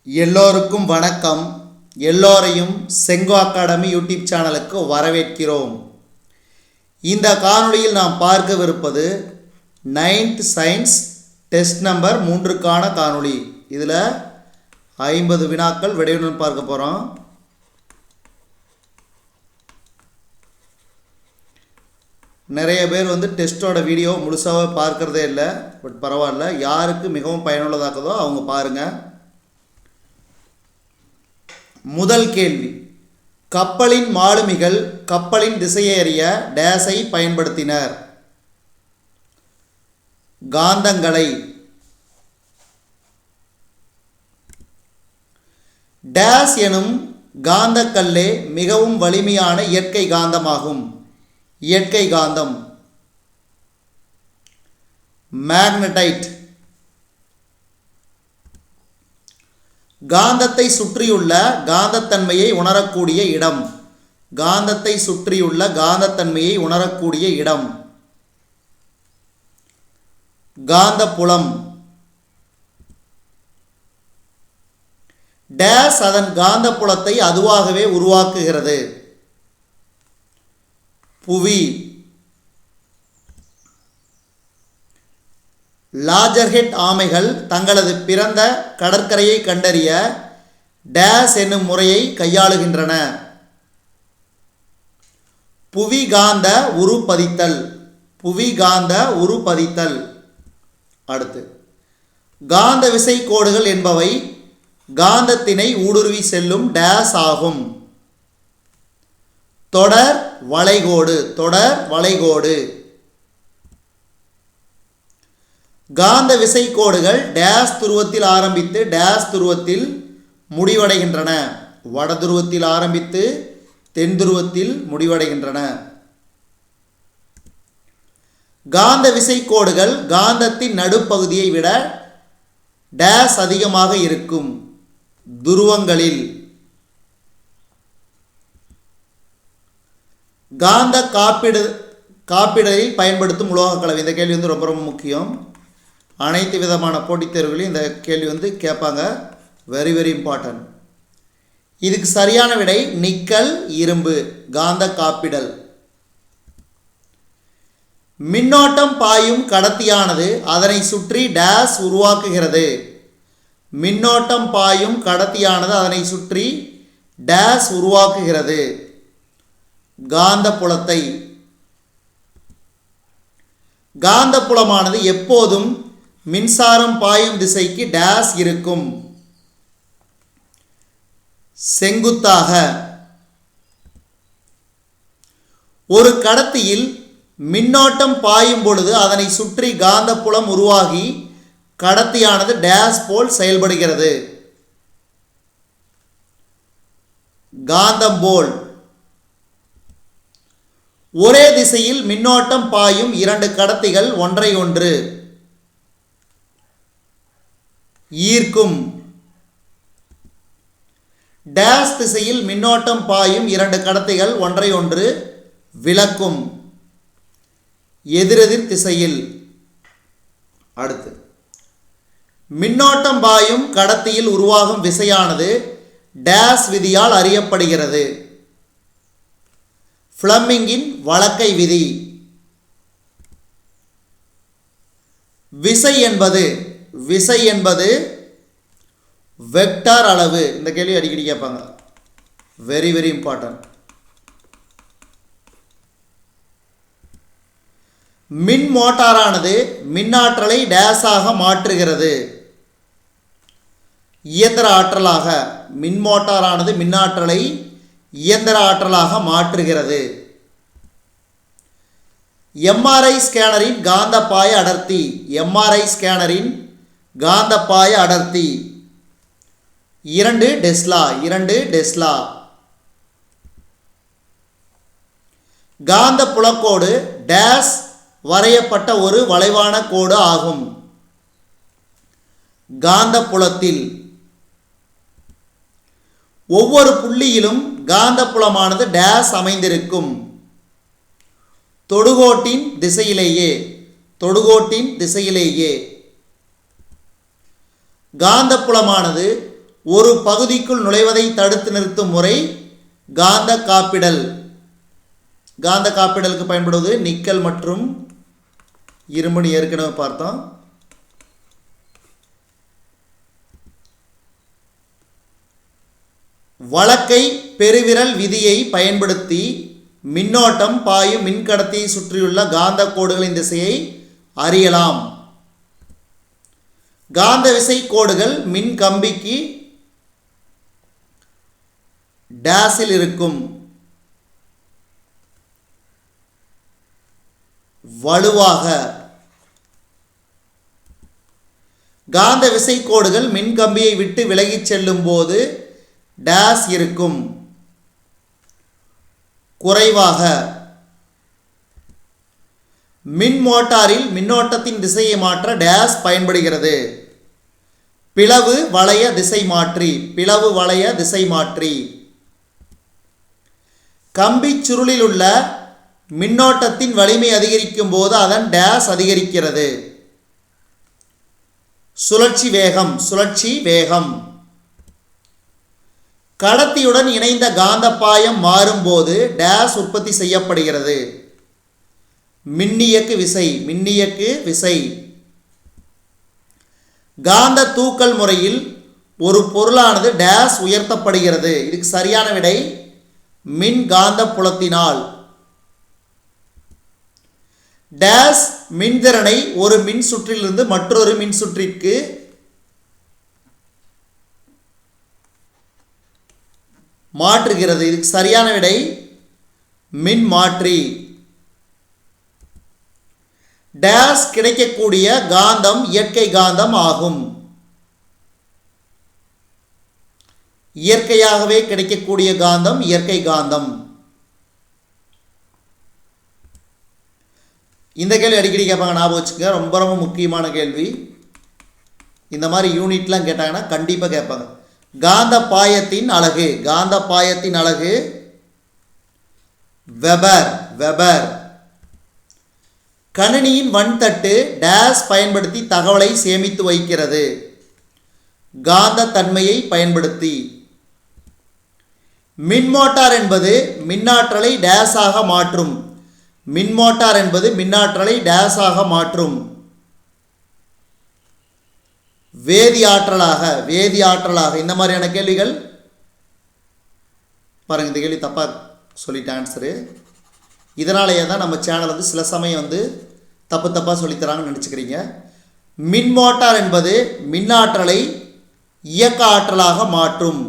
எல்லோருக்கும் வணக்கம். எல்லோரையும் செங்கோ அகாடமி யூடியூப் சேனலுக்கு வரவேற்கிறோம். இந்த காணொளியில் நாம் பார்க்கவிருப்பது 9th சயின்ஸ் டெஸ்ட் நம்பர் 3க்கான காணொளி. இதில் 50 வினாக்கள் விடையுடன் பார்க்க போகிறோம். நிறைய பேர் டெஸ்ட்டோட வீடியோ முழுசாக பார்க்குறதே இல்லை. பட் பரவாயில்ல, யாருக்கு மிகவும் பயனுள்ளதாக்குதோ அவங்க பாருங்கள். முதல் கேள்வி, கப்பலின் மாலுமிகள் கப்பலின் திசையை அறிய டேஸை பயன்படுத்தினர். காந்தங்களை. டேஸ் எனும் காந்தக்கல்லே மிகவும் வலிமையான இயற்கை காந்தமாகும். இயற்கை காந்தம் மேக்னடைட். காந்தத்தை சுற்றியுள்ள காந்தத்தன்மையை உணரக்கூடிய இடம். காந்தத்தை சுற்றியுள்ள காந்தத்தன்மையை உணரக்கூடிய இடம் காந்தப்புலம். டேஸ் அதன் காந்தப்புலத்தை அதுவாகவே உருவாக்குகிறது. புவி. லாஜர்ஹெட் ஆமைகள் தங்களது பிறந்த கடற்கரையை கண்டறிய டேஸ் என்னும் முறையை கையாளுகின்றன. புவிகாந்த உருப்பதித்தல். புவிகாந்த உருப்பதித்தல். அடுத்து, காந்த விசை கோடுகள் என்பவை காந்தத்தினை ஊடுருவி செல்லும் டேஸ் ஆகும். தொடர் வளைகோடு. தொடர் வளைகோடு. காந்த விசை கோடுகள் டேஸ் துருவத்தில் ஆரம்பித்து டேஸ் துருவத்தில் முடிவடைகின்றன. வட துருவத்தில் ஆரம்பித்து தென் துருவத்தில் முடிவடைகின்றன. காந்த விசை கோடுகள் காந்தத்தின் நடுப்பகுதியை விட டேஸ் அதிகமாக இருக்கும் துருவங்களில். காந்த காப்பிடலில் பயன்படுத்தும் உலோக கலவை. இந்த கேள்வி ரொம்ப ரொம்ப முக்கியம். அனைத்து விதமான போட்டித் தேர்வுகளையும் இந்த கேள்வி கேட்பாங்க. Very very important. இதுக்கு சரியான விடை நிக்கல் இரும்பு. காந்த காப்பிடல். மின்னோட்டம் பாயும் கடத்தியானது அதனை சுற்றி டேஸ் உருவாக்குகிறது. மின்னோட்டம் பாயும் கடத்தியானது அதனை சுற்றி டேஸ் உருவாக்குகிறது. காந்தப்புலத்தை. காந்தப்புலமானது எப்போதும் மின்சாரம் பாயும் திசைக்கு டேஸ் இருக்கும். செங்குத்தாக. ஒரு கடத்தியில் மின்னோட்டம் பாயும் பொழுது அதனை சுற்றி காந்தப்புலம் உருவாகி கடத்தியானது டேஸ் போல் செயல்படுகிறது. காந்தம் போல். ஒரே திசையில் மின்னோட்டம் பாயும் இரண்டு கடத்திகள் ஒன்றை ஒன்று ஈர்க்கும். டேஸ் திசையில் மின்னோட்டம் பாயும் இரண்டு கடத்திகள் ஒன்றை ஒன்று விலக்கும். எதிரெதிர் திசையில். அடுத்து, மின்னோட்டம் பாயும் கடத்தியில் உருவாகும் விசையானது டேஸ் விதியால் அறியப்படுகிறது. ஃப்ளெமிங்கின் வழக்கை விதி. விசை என்பது வெக்டார் அளவு. இந்த கேள்வி அடிக்கடி கேட்பாங்க. Very very important. மின் மோட்டாரானது மின்னாற்றலை டேஸாக மாற்றுகிறது. இயந்திர ஆற்றலாக. மின் மோட்டாரானது மின்னாற்றலை இயந்திர ஆற்றலாக மாற்றுகிறது. எம்ஆர்ஐ ஸ்கேனரின் காந்தப்பாய அடர்த்தி. எம்ஆர்ஐ ஸ்கேனரின் காந்தப்பாய அடர்த்தி 2 டெஸ்லா. 2 டெஸ்லா. காந்த புலக்கோடு டேஸ் வரையப்பட்ட ஒரு வளைவான கோடு ஆகும். காந்த புலத்தில். ஒவ்வொரு புள்ளியிலும் காந்தப்புலமானது டேஸ் அமைந்திருக்கும். தொடுகோட்டின் திசையிலேயே. தொடுகோட்டின் திசையிலேயே. காந்தப்புலமானது ஒரு பகுதிக்குள் நுழைவதை தடுத்து நிறுத்தும் முறை காந்த காப்பிடல். காந்த காப்பிடலுக்கு பயன்படுவது நிக்கல் மற்றும் இரும்பு ஏற்கனவே பார்த்தோம். வழக்கை பெருவிரல் விதியை பயன்படுத்தி மின்னோட்டம் பாயும் மின்கடத்தியை சுற்றியுள்ள காந்த கோடுகளின் திசையை அறியலாம். காந்த விசை கோடுகள் மின் கம்பிக்கு டேஸில் இருக்கும். வலுவாக. காந்த விசை கோடுகள் மின் கம்பியை விட்டு விலகிச் செல்லும் போது டேஸ் இருக்கும். குறைவாக. மின் மோட்டாரில் மின்னோட்டத்தின் திசையை மாற்ற டேஸ் பயன்படுகிறது. பிளவு வளைய திசை மாற்றி. பிளவு வளைய திசை மாற்றி. கம்பி சுருளில் உள்ள மின்னோட்டத்தின் வலிமை அதிகரிக்கும் போது அதன் டேஸ் அதிகரிக்கிறது. சுழற்சி வேகம். சுழற்சி வேகம். கடத்தியுடன் இணைந்த காந்தப்பாயம் மாறும்போது டேஸ் உற்பத்தி செய்யப்படுகிறது. மின்னியக்கு விசை. மின்னியக்கு விசை. காந்த தூக்கல் முறையில் ஒரு பொருளானது டேஸ் உயர்த்தப்படுகிறது. இதுக்கு சரியான விடை மின் காந்த புலத்தினால். டேஸ் மின்திறனை ஒரு மின் சுற்றிலிருந்து மற்றொரு மின் சுற்றிற்கு மாற்றுகிறது. இதுக்கு சரியான விடை மின் மாற்றி. டேஸ் கிடைக்கக்கூடிய காந்தம் இயற்கை காந்தம் ஆகும். இயற்கையாகவே கிடைக்கக்கூடிய காந்தம் இயற்கை காந்தம். இந்த கேள்வி அடிக்கடி கேட்பாங்க, ஞாபகம் வச்சுக்க. ரொம்ப ரொம்ப முக்கியமான கேள்வி. இந்த மாதிரி யூனிட்லாம் கேட்டாங்கன்னா கண்டிப்பாக கேட்பாங்க. காந்த பாயத்தின் அலகு. காந்த பாயத்தின் அலகு வெபர். வெபர். கணினியின் வன்தட்டு டேஸ் பயன்படுத்தி தகவலை சேமித்து வைக்கிறது. காந்த தன்மையை பயன்படுத்தி. மின்மோட்டார் என்பது மின்னாற்றலை டேஸாக மாற்றும். மின்மோட்டார் என்பது மின்னாற்றலை டேஸாக மாற்றும். வேதியாற்றலாக. வேதியாற்றலாக. இந்த மாதிரியான கேள்விகள் பாருங்க. இந்த கேள்வி தப்பா சொல்லிட்டேன் ஆன்சரு. இதனாலேயே தான் நம்ம சேனல் வந்து சில சமயம் வந்து தப்பு தப்பாக சொல்லித்தராங்கன்னு நினச்சிக்கிறீங்க. மின்மோட்டார் என்பது மின்னாற்றலை இயக்க ஆற்றலாக மாற்றும்.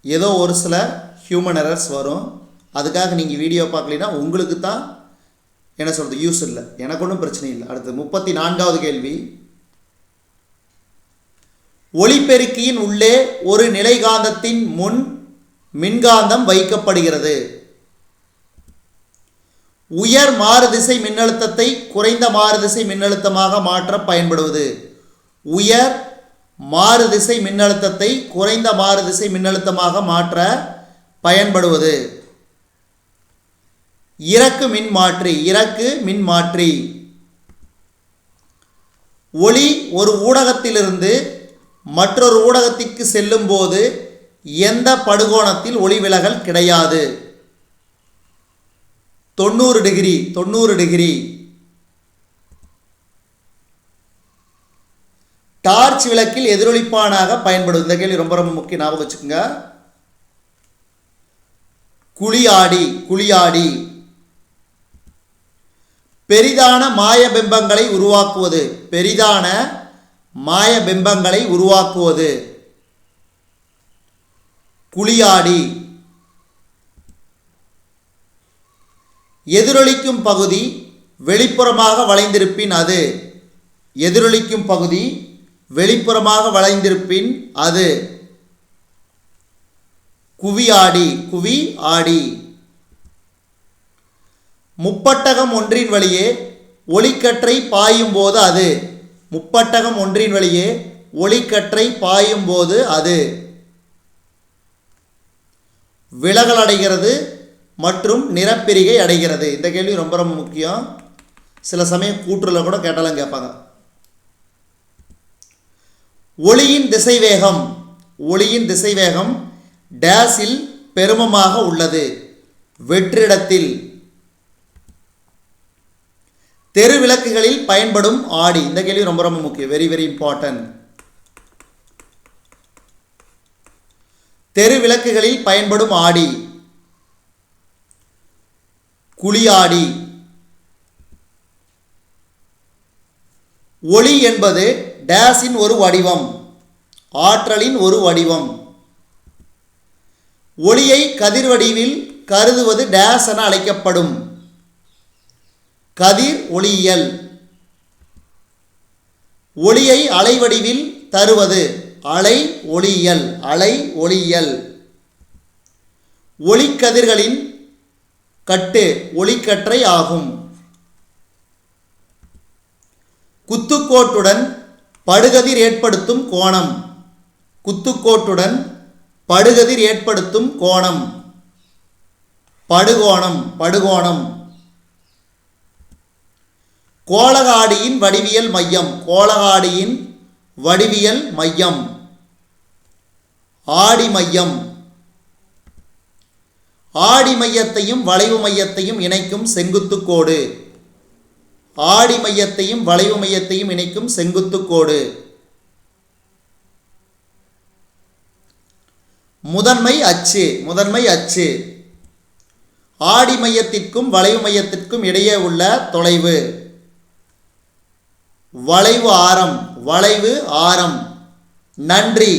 ஏதோ ஒரு சில ஹியூமன் எரர்ஸ் வரும். அதுக்காக நீங்கள் வீடியோ பார்க்கலைன்னா உங்களுக்கு தான் என்ன சொல்கிறது யூஸ் இல்லை. எனக்கு ஒன்றும் பிரச்சனை இல்லை. அடுத்து 34வது கேள்வி. ஒளிப்பெருக்கியின் உள்ளே ஒரு நிலைகாந்தத்தின் முன் மின்காந்தம் வைக்கப்படுகிறது. உயர் மாறுதிசை மின்னழுத்தத்தை குறைந்த மாறுதிசை மின்னழுத்தமாக மாற்ற பயன்படுவது. உயர் மாறுதிசை மின்னழுத்தத்தை குறைந்த மாறுதிசை மின்னழுத்தமாக மாற்ற பயன்படுவது. இறக்கு மின்மாற்றி. இறக்கு மின்மாற்றி. ஒளி ஒரு ஊடகத்திலிருந்து மற்றொரு ஊடகத்திற்கு செல்லும் போது எந்த படுகோணத்தில் ஒளி விலகல் கிடையாது. 90 டிகிரி. 90 டிகிரி. டார்ச் விளக்கில் எதிரொலிப்பானாக பயன்படும். இந்த கேள்வி ரொம்ப ரொம்ப முக்கியம், ஞாபகம் வச்சுக்கோங்க. குழியாடி. குழியாடி. பெரிதான மாயபிம்பங்களை உருவாக்குவது. பெரிதான மாயபிம்பங்களை உருவாக்குவது. குழியாடி. எதிரொலிக்கும் பகுதி வெளிப்புறமாக வளைந்திருப்பின் அது. எதிரொலிக்கும் பகுதி வெளிப்புறமாக வளைந்திருப்பின் அது. குவியாடி. குவி ஆடி. முப்பட்டகம் ஒன்றின் வழியே ஒளிக்கற்றை பாயும் போது அது. முப்பட்டகம் ஒன்றின் வழியே ஒளிக்கற்றை பாயும் போது அது விலகல் அடைகிறது மற்றும் நிறப்பிரிகை அடைகிறது. இந்த கேள்வி ரொம்ப ரொம்ப முக்கியம். சில சமயம் கூற்றுல கூட கேட்டாலும் கேட்பாங்க. ஒளியின் திசைவேகம், ஒளியின் திசைவேகம் டேஸில் பெருமமாக உள்ளது, வெற்றிடத்தில். தெருவிளக்குகளில் பயன்படும் ஆடி, இந்த கேள்வி ரொம்ப ரொம்ப முக்கியம், வெரி வெரி இம்பார்ட்டன்ட். தெருவிளக்குகளில் பயன்படும் ஆடி, குளியாடி. ஒளி என்பது டேஸின் ஒரு வடிவம், ஆற்றலின் ஒரு வடிவம். ஒளியை கதிர் வடிவில் கருதுவது டேஸ் என அழைக்கப்படும், கதிர் ஒளியியல். ஒளியை அலைவடிவில் தருவது அலை ஒளியியல், அலை ஒளியியல். ஒளிக்கதிர்களின் கட்டு ஒளிக்கற்றை ஆகும். குத்துக்கோட்டுடன் படுகதிர் ஏற்படுத்தும் கோணம், குத்துக்கோட்டுடன் படுகதிர் ஏற்படுத்தும் கோணம், படுகோணம், படுகோணம். கோளகாடியின் வடிவியல் மையம், கோளகாடியின் வடிவியல் மையம், ஆடி மையம். ஆடி மையத்தையும் வளைவு மையத்தையும் இணைக்கும் செங்குத்து கோடு, ஆடி மையத்தையும் வளைவு மையத்தையும் இணைக்கும் செங்குத்து கோடு. முதன்மை அச்சு, முதன்மை அச்சு. ஆடி மையத்திற்கும் வளைவு மையத்திற்கும் இடையே உள்ள தொலைவு, வளைவு ஆரம், வளைவு ஆரம். நன்றி.